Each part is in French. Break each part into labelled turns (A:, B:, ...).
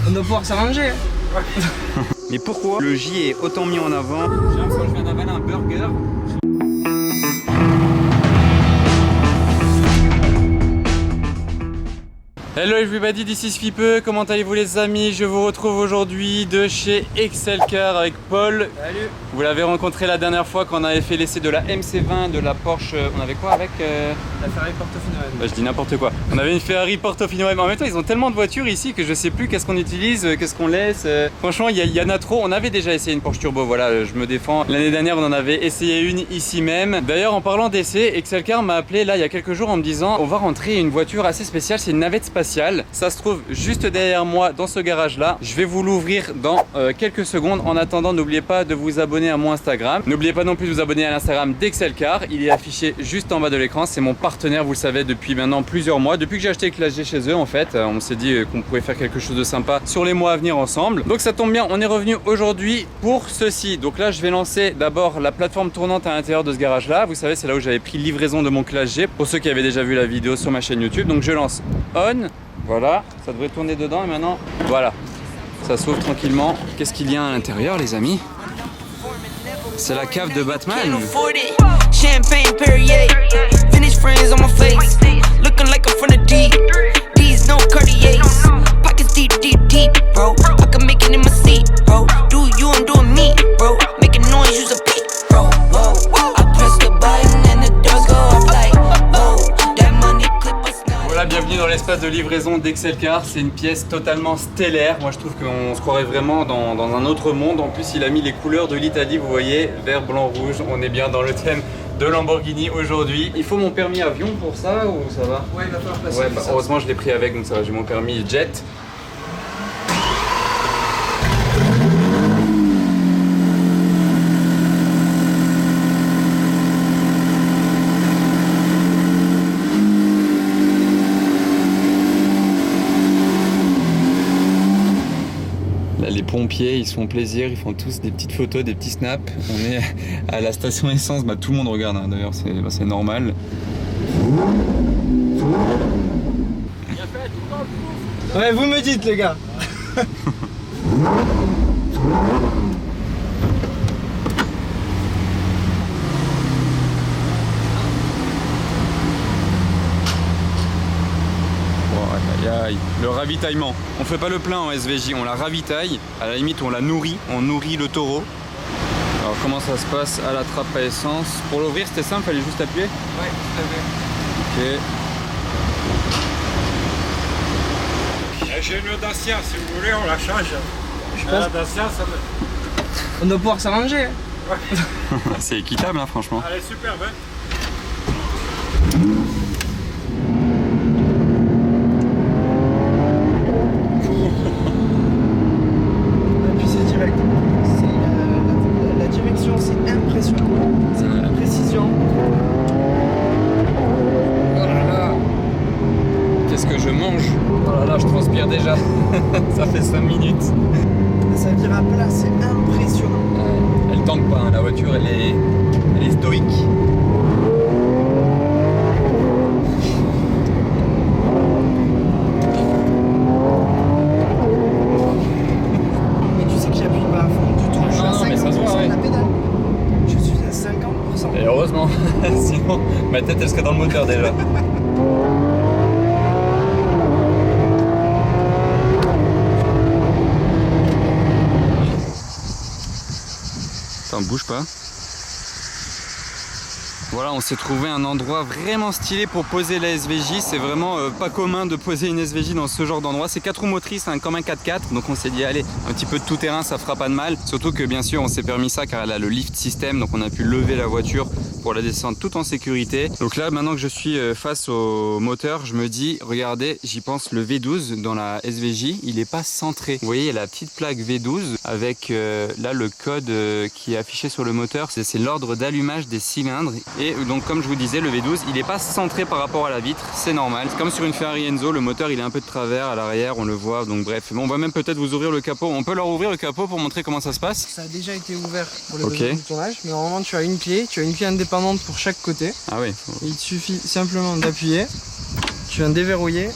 A: On doit pouvoir s'arranger.
B: Mais pourquoi le J est autant mis en avant? J'ai l'impression que je viens d'avaler un burger. Hello everybody, this is Fipe, comment allez-vous les amis? Je vous retrouve aujourd'hui de chez Excel Car avec Paul.
A: Salut.
B: Vous l'avez rencontré la dernière fois quand on avait fait l'essai de la MC20, de la Porsche, on avait quoi avec
A: La Ferrari Portofino M.
B: Bah, je dis n'importe quoi. On avait une Ferrari Portofino M. En même temps, ils ont tellement de voitures ici que je sais plus qu'est-ce qu'on utilise, qu'est-ce qu'on laisse. Franchement, il y en a trop. On avait déjà essayé une Porsche Turbo, voilà, je me défends. L'année dernière, on en avait essayé une ici même. D'ailleurs, en parlant d'essai, Excel Car m'a appelé là il y a quelques jours en me disant on va rentrer une voiture assez spéciale, c'est une navette spatiale. Ça se trouve juste derrière moi dans ce garage là. Je vais vous l'ouvrir dans quelques secondes. En attendant, n'oubliez pas de vous abonner à mon Instagram. N'oubliez pas non plus de vous abonner à l'Instagram d'Excel Car. Il est affiché juste en bas de l'écran. C'est mon partenaire, vous le savez, depuis maintenant plusieurs mois. Depuis que j'ai acheté Classe G chez eux, en fait, on s'est dit qu'on pouvait faire quelque chose de sympa sur les mois à venir ensemble. Donc ça tombe bien, on est revenu aujourd'hui pour ceci. Donc là, je vais lancer d'abord la plateforme tournante à l'intérieur de ce garage là. Vous savez, c'est là où j'avais pris livraison de mon Classe G. Pour ceux qui avaient déjà vu la vidéo sur ma chaîne YouTube. Donc je lance on. Voilà, ça devrait tourner dedans et maintenant, voilà, ça s'ouvre tranquillement. Qu'est-ce qu'il y a à l'intérieur, les amis? C'est la cave de Batman.
C: Champagne Perrier, Vintage friends on my face, looking like I'm from the deep. These no Cartiers, pockets deep, deep, deep, bro. I can make it in my seat, bro. Do you, I'm doing me, bro. Making noise, use a beat, bro. Whoa, I press the button and the doors go off like, whoa. That money clip us now.
B: Voilà, bienvenue dans l'espace de livraison d'Excel Car. C'est une pièce totalement stellaire. Moi, je trouve qu'on se croirait vraiment dans un autre monde. En plus, il a mis les couleurs de l'Italie, vous voyez, vert, blanc, rouge. On est bien dans le thème de Lamborghini aujourd'hui. Il faut mon permis avion pour ça ou ça va?
A: Ouais, il va falloir passer.
B: Ouais, bah, heureusement, je l'ai pris avec, donc ça va. J'ai mon permis jet. Les pompiers, ils se font plaisir, ils font tous des petites photos, des petits snaps. On est à la station essence, bah, tout le monde regarde, hein, d'ailleurs c'est normal.
A: Ouais, vous me dites les gars.
B: Le ravitaillement, on fait pas le plein en SVJ, on la ravitaille, à la limite on la nourrit, on nourrit le taureau. Alors comment ça se passe à la trappe à essence? Pour l'ouvrir c'était simple, fallait juste appuyer?
A: Ouais, tout à fait.
B: Ok.
D: J'ai une Dacia, si vous voulez, on la change.
A: Je pense
D: La Dacia, ça me...
A: on doit pouvoir s'arranger.
B: C'est équitable, hein, franchement.
D: Elle est superbe, hein.
A: Puis c'est direct. La direction, c'est impressionnant. C'est la précision.
B: Oh là là, qu'est-ce que je mange? Oh là là, je transpire déjà. Ça fait 5 minutes.
A: Ça vire à plat, c'est impressionnant.
B: Elle tangue pas, hein. La voiture elle est stoïque.
A: Mais tu sais que j'appuie pas à fond du tout. Je suis
B: Non, mais
A: à
B: ça se
A: 50%
B: voit,
A: de la
B: ouais.
A: pédale. Je suis à 50%.
B: Et heureusement, sinon ma tête elle serait dans le moteur déjà. Attends, bouge pas. Voilà, on s'est trouvé un endroit vraiment stylé pour poser la SVJ. C'est vraiment pas commun de poser une SVJ dans ce genre d'endroit. C'est 4 roues motrices, hein, comme un 4x4. Donc on s'est dit, allez, un petit peu de tout terrain, ça fera pas de mal. Surtout que bien sûr, on s'est permis ça car elle a le lift system. Donc on a pu lever la voiture pour la descendre tout en sécurité. Donc là, maintenant que je suis face au moteur, je me dis, regardez, j'y pense, le V12 dans la SVJ, il est pas centré. Vous voyez, il y a la petite plaque V12 avec là le code qui est affiché sur le moteur. C'est l'ordre d'allumage des cylindres. Et donc comme je vous disais, le V12 il n'est pas centré par rapport à la vitre, c'est normal. C'est comme sur une Ferrari Enzo, le moteur il est un peu de travers à l'arrière, on le voit, donc bref. Bon, on va même peut-être vous ouvrir le capot, on peut leur ouvrir le capot pour montrer comment ça se passe.
A: Ça a déjà été ouvert pour le
B: Ok.
A: deuxième tournage, mais normalement tu as une clé indépendante pour chaque côté.
B: Ah oui.
A: Il te suffit simplement d'appuyer, tu viens déverrouiller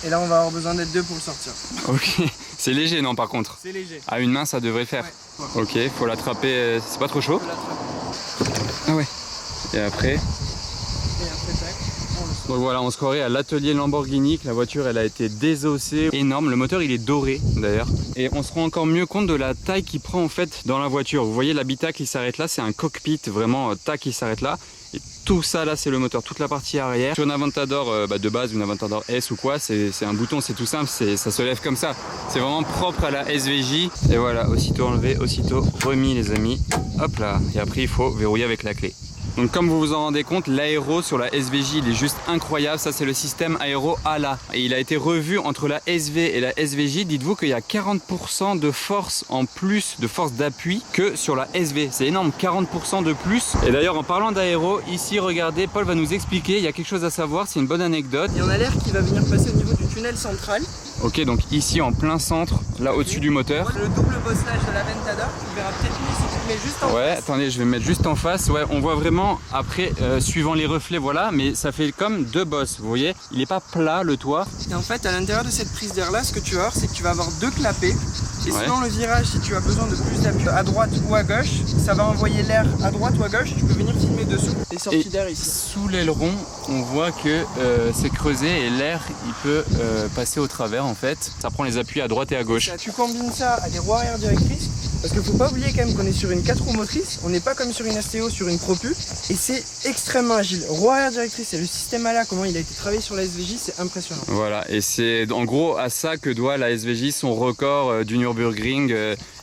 A: Et là, on va avoir besoin d'être 2 pour le sortir.
B: Ok. C'est léger, non, par contre?
A: C'est léger.
B: À une main, ça devrait le faire.
A: Ouais.
B: Ok, faut l'attraper. C'est pas trop chaud?
A: On l'attrape.
B: Ah ouais. Et après?
A: Et après, tac, on le sort.
B: Donc voilà, on se croirait à l'atelier Lamborghini, que la voiture elle a été désossée, énorme, le moteur il est doré d'ailleurs. Et on se rend encore mieux compte de la taille qu'il prend en fait dans la voiture. Vous voyez l'habitacle qui s'arrête là, c'est un cockpit vraiment tac qui s'arrête là. Et tout ça là c'est le moteur, toute la partie arrière. Sur une Aventador de base, une Aventador S ou quoi, c'est un bouton, c'est tout simple, ça se lève comme ça. C'est vraiment propre à la SVJ. Et voilà, aussitôt enlevé, aussitôt remis les amis. Hop là, et après il faut verrouiller avec la clé. Donc comme vous vous en rendez compte, l'aéro sur la SVJ il est juste incroyable. Ça c'est le système aéro ALA. Et il a été revu entre la SV et la SVJ. Dites-vous qu'il y a 40% de force en plus, de force d'appui que sur la SV. C'est énorme, 40% de plus. Et d'ailleurs en parlant d'aéro, ici regardez, Paul va nous expliquer, il y a quelque chose à savoir, c'est une bonne anecdote.
A: Et on a l'air qui va venir passer au niveau du tunnel central.
B: Ok, donc ici en plein centre, là au-dessus du moteur.
A: Le double bosselage de l'Aventador, tu verras peut-être mieux si tu te mets juste en
B: Ouais,
A: face.
B: attendez, je vais me mettre juste en face. Ouais, on voit vraiment après, suivant les reflets, voilà, mais ça fait comme deux bosses, vous voyez. Il n'est pas plat le toit.
A: Et en fait, à l'intérieur de cette prise d'air là, ce que tu vas avoir, c'est que tu vas avoir 2 clapets. Et
B: Ouais.
A: selon le virage, si tu as besoin de plus d'appui à droite ou à gauche, ça va envoyer l'air à droite ou à gauche. Tu peux venir filmer dessous. Les sorties
B: Et
A: d'air ici.
B: sous l'aileron, on voit que c'est creusé et l'air, il peut passer au travers en fait. Ça prend les appuis à droite et à gauche.
A: Tu combines ça à des roues arrière directrices. Parce qu'il ne faut pas oublier quand même qu'on est sur une 4 roues motrices. On n'est pas comme sur une STO, sur une Propu. Et c'est extrêmement agile. Roue arrière directrice et le système ALA, comment il a été travaillé sur la SVJ, c'est impressionnant.
B: Voilà, et c'est en gros à ça que doit la SVJ son record du Nürburgring.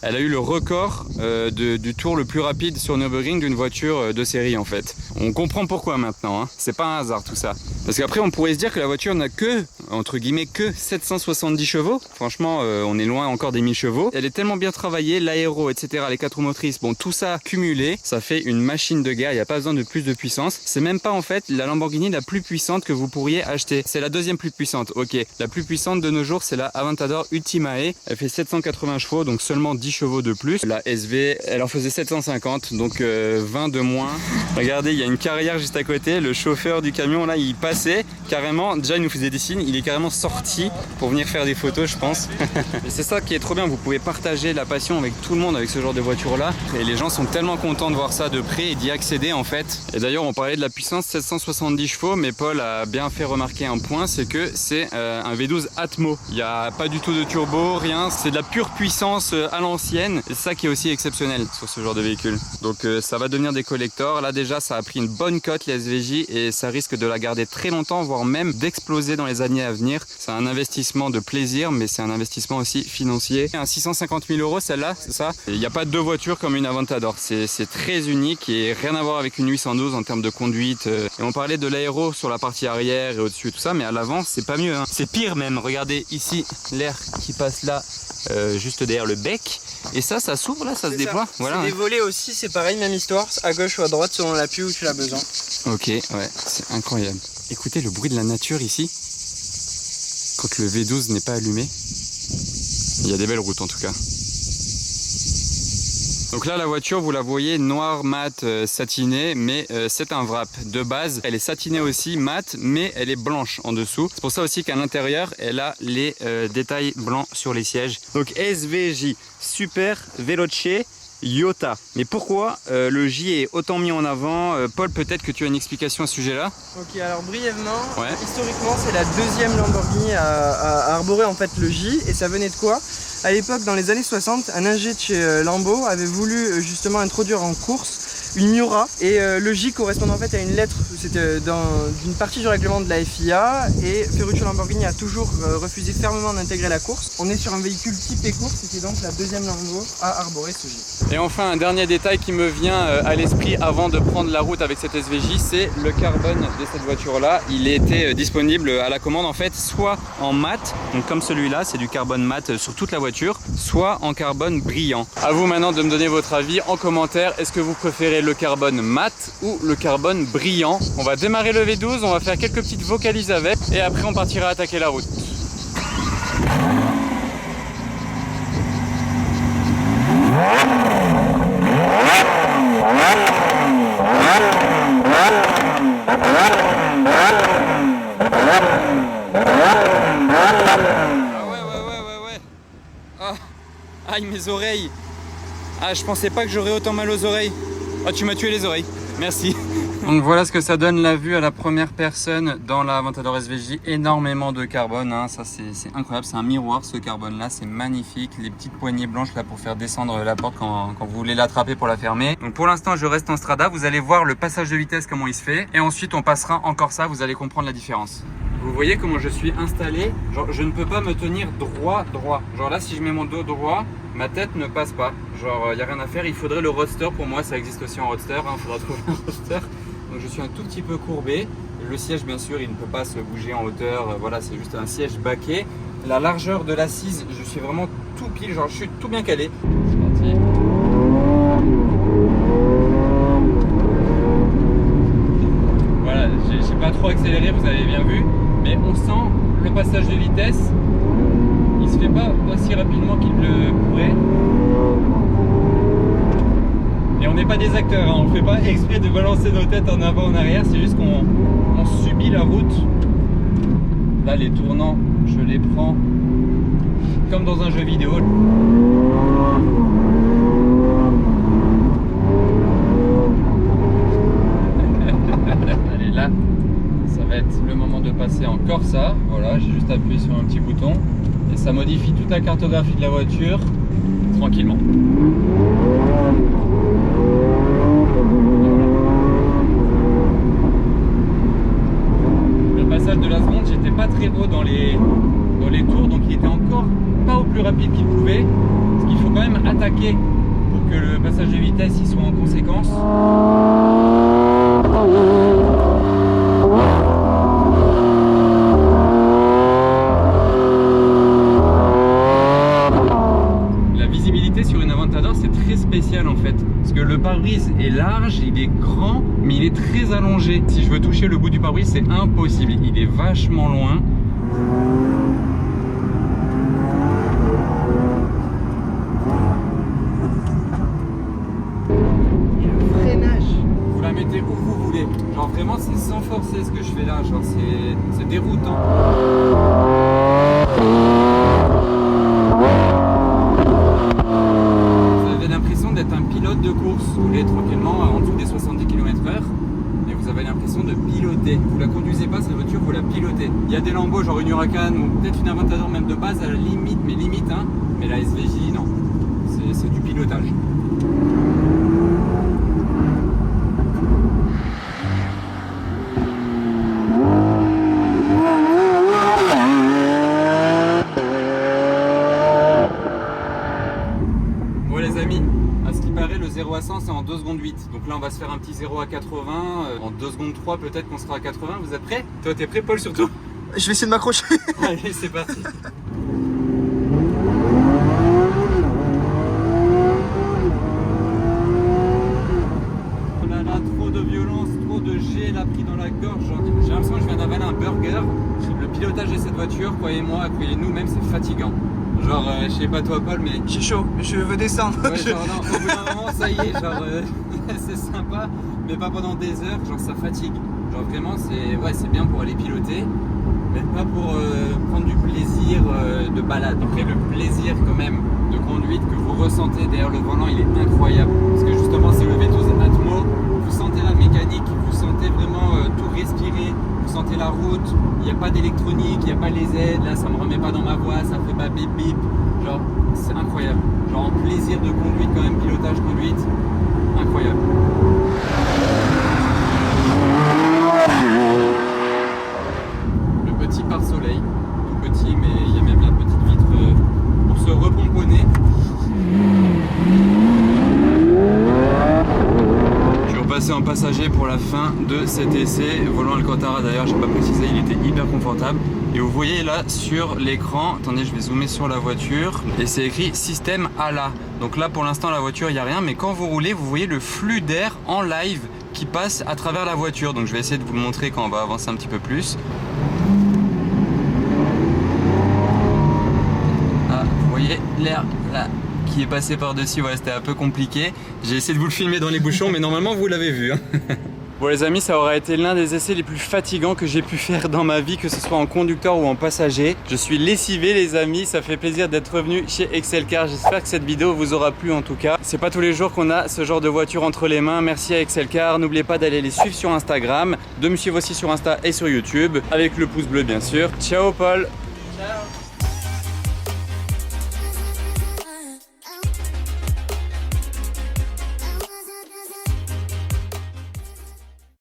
B: Elle a eu le record du tour le plus rapide sur Nürburgring d'une voiture de série en fait. On comprend pourquoi maintenant, hein. C'est pas un hasard tout ça. Parce qu'après on pourrait se dire que la voiture n'a que, entre guillemets, que 770 chevaux. Franchement, on est loin encore des 1000 chevaux. Elle est tellement bien travaillée, l'aéro, etc., les 4 roues motrices, bon tout ça cumulé, ça fait une machine de guerre, il n'y a pas besoin de plus de puissance. C'est même pas en fait la Lamborghini la plus puissante que vous pourriez acheter. C'est la deuxième plus puissante, ok. La plus puissante de nos jours, c'est la Aventador Ultimae. Elle fait 780 chevaux, donc seulement 10 chevaux de plus. La SV, elle en faisait 750, donc 20 de moins. Regardez, il y a une carrière juste à côté. Le chauffeur du camion, là, il passait carrément. Déjà, il nous faisait des signes. Il est carrément sorti pour venir faire des photos, je pense. Et c'est ça qui est trop bien. Vous pouvez partager la passion avec tout le monde avec ce genre de voiture-là. Et les gens sont tellement contents de voir ça de près et d'y accéder, en fait. Et d'ailleurs, on parlait de la puissance 770 chevaux, mais Paul a bien fait remarquer un point, c'est que c'est un V12 Atmo. Il n'y a pas du tout de turbo, rien. C'est de la pure puissance à l'ancienne. Et c'est ça qui est aussi exceptionnel sur ce genre de véhicule. Donc ça va devenir des collectors. Là déjà, ça a pris une bonne cote, les SVJ, et ça risque de la garder très longtemps, voire même d'exploser dans les années à venir. C'est un investissement de plaisir, mais c'est un investissement aussi financier. Un 650 000 euros, celle-là, c'est ça. Il n'y a pas deux voitures comme une Aventador. C'est très unique et rien à voir avec une 812 en termes de conduite. Et on parlait de l'aéro sur la partie arrière et au-dessus et tout ça, mais à l'avant, c'est pas mieux, hein. C'est pire même. Regardez ici l'air qui passe là, juste derrière le bec. Et ça s'ouvre là, ça se déploie. Voilà.
A: Des volets aussi, c'est pareil, même histoire, à gauche ou à droite selon l'appui où tu l'as besoin.
B: Ok, ouais, c'est incroyable. Écoutez le bruit de la nature ici. Quand le V12 n'est pas allumé. Il y a des belles routes en tout cas. Donc là la voiture vous la voyez noire mat satinée, mais c'est un wrap de base. Elle est satinée aussi mat, mais elle est blanche en dessous. C'est pour ça aussi qu'à l'intérieur elle a les détails blancs sur les sièges. Donc SVJ Super Veloce Iota. Mais pourquoi le J est autant mis en avant? Paul, peut-être que tu as une explication à ce sujet-là?
A: Ok, alors brièvement,
B: Ouais.
A: historiquement c'est la deuxième Lamborghini à arborer en fait le J, et ça venait de quoi? À l'époque, dans les années 60, un ingé de chez Lambo avait voulu justement introduire en course une Miura, et le J correspond en fait à une lettre, c'était d'une partie du règlement de la FIA, et Ferruccio Lamborghini a toujours refusé fermement d'intégrer la course. On est sur un véhicule typé course, c'était donc la deuxième Lambo à arborer ce J.
B: Et enfin un dernier détail qui me vient à l'esprit avant de prendre la route avec cette SVJ, c'est le carbone de cette voiture là. Il était disponible à la commande en fait, soit en mat, donc comme celui-là, c'est du carbone mat sur toute la voiture, soit en carbone brillant. À vous maintenant de me donner votre avis en commentaire. Est-ce que vous préférez le carbone mat ou le carbone brillant? On va démarrer le V12, on va faire quelques petites vocalises avec et après on partira attaquer la route. Aïe, mes oreilles. Ah, je pensais pas que j'aurais autant mal aux oreilles. Oh, tu m'as tué les oreilles. Merci. Donc voilà ce que ça donne la vue à la première personne dans la Aventador SVJ. Énormément de carbone, hein. Ça c'est incroyable, c'est un miroir ce carbone là, c'est magnifique. Les petites poignées blanches là pour faire descendre la porte quand vous voulez l'attraper pour la fermer. Donc pour l'instant je reste en Strada, vous allez voir le passage de vitesse comment il se fait. Et ensuite on passera encore ça, vous allez comprendre la différence. Vous voyez comment je suis installé, genre je ne peux pas me tenir droit. Genre là si je mets mon dos droit, ma tête ne passe pas. Genre il n'y a rien à faire, il faudrait le roadster pour moi, ça existe aussi en roadster, hein. Il faudra trouver un roadster. Donc je suis un tout petit peu courbé. Le siège bien sûr il ne peut pas se bouger en hauteur, voilà c'est juste un siège baquet. La largeur de l'assise, je suis vraiment tout pile, genre je suis tout bien calé. C'est parti. Voilà, j'ai pas trop accéléré, vous avez bien vu, mais on sent le passage de vitesse, il se fait pas aussi rapidement qu'il le pourrait. Et on n'est pas des acteurs, hein. On fait pas exprès de balancer nos têtes en avant, en arrière, c'est juste qu'on subit la route. Là les tournants, je les prends comme dans un jeu vidéo. Allez là, ça va être le moment de passer en Corsa. Voilà, j'ai juste appuyé sur un petit bouton et ça modifie toute la cartographie de la voiture tranquillement. Le passage de la seconde, j'étais pas très haut dans les tours, donc il était encore pas au plus rapide qu'il pouvait. Parce qu'il faut quand même attaquer pour que le passage de vitesse il soit en conséquence. La visibilité sur une Aventador c'est très spécial en fait, parce que le pare-brise est large, il est grand, mais il est très allongé. Si je veux toucher le bout du pare-brise c'est impossible, il est vachement loin. Vous la mettez où vous voulez, genre vraiment c'est sans forcer ce que je fais là, genre c'est déroutant. Vous avez l'impression d'être un pilote de course, vous roulez tranquillement en dessous des 70 km/h et vous avez l'impression de piloter. Vous la conduisez pas cette voiture, vous la pilotez. Il y a des Lambo genre une Huracan ou peut-être une Aventador même de base à la limite, hein, mais la SVJ non, c'est du pilotage. À ce qui paraît, le 0 à 100 c'est en 2 secondes 8. Donc là on va se faire un petit 0 à 80. En 2 secondes 3 peut-être qu'on sera à 80. Vous êtes prêts? Toi t'es prêt Paul surtout?
A: Je vais essayer de m'accrocher.
B: Allez c'est parti. Oh là là, trop de violence, trop de jet là pris dans la gorge. J'ai l'impression que je viens d'avaler un burger. Le pilotage de cette voiture, croyez-moi, croyez-nous même, c'est fatigant. Genre, je sais pas toi Paul, mais...
A: J'ai chaud, je veux descendre.
B: Ouais, genre non, au bout d'un moment, ça y est, genre, c'est sympa, mais pas pendant des heures, genre ça fatigue. Genre vraiment, c'est bien pour aller piloter, mais pas pour prendre du plaisir de balade. Après, le plaisir quand même de conduite que vous ressentez derrière le volant, il est incroyable. Parce que justement, c'est le V12 Atmo, vous sentez la mécanique, vous sentez vraiment tout respirer. Vous sentez la route, il n'y a pas d'électronique, il n'y a pas les aides, là ça me remet pas dans ma voie, ça fait pas bip bip, genre c'est incroyable, genre en plaisir de conduite quand même, pilotage conduite, incroyable. Le petit pare-soleil, tout petit mais il y a même la petite vitre pour se repomponner. Passer en passager pour la fin de cet essai. Volant Alcantara d'ailleurs, j'ai pas précisé, il était hyper confortable. Et vous voyez là sur l'écran, attendez je vais zoomer sur la voiture, et c'est écrit système ALA. Donc là pour l'instant la voiture il n'y a rien, mais quand vous roulez vous voyez le flux d'air en live qui passe à travers la voiture. Donc je vais essayer de vous le montrer quand on va avancer un petit peu plus. Ah, vous voyez l'air là qui est passé par-dessus, voilà, c'était un peu compliqué. J'ai essayé de vous le filmer dans les bouchons, mais normalement vous l'avez vu. Hein. Bon les amis, ça aura été l'un des essais les plus fatigants que j'ai pu faire dans ma vie, que ce soit en conducteur ou en passager. Je suis lessivé les amis, ça fait plaisir d'être revenu chez Excelcar. J'espère que cette vidéo vous aura plu en tout cas. C'est pas tous les jours qu'on a ce genre de voiture entre les mains. Merci à Excelcar, n'oubliez pas d'aller les suivre sur Instagram, de me suivre aussi sur Insta et sur YouTube, avec le pouce bleu bien sûr. Ciao Paul.
A: Ciao.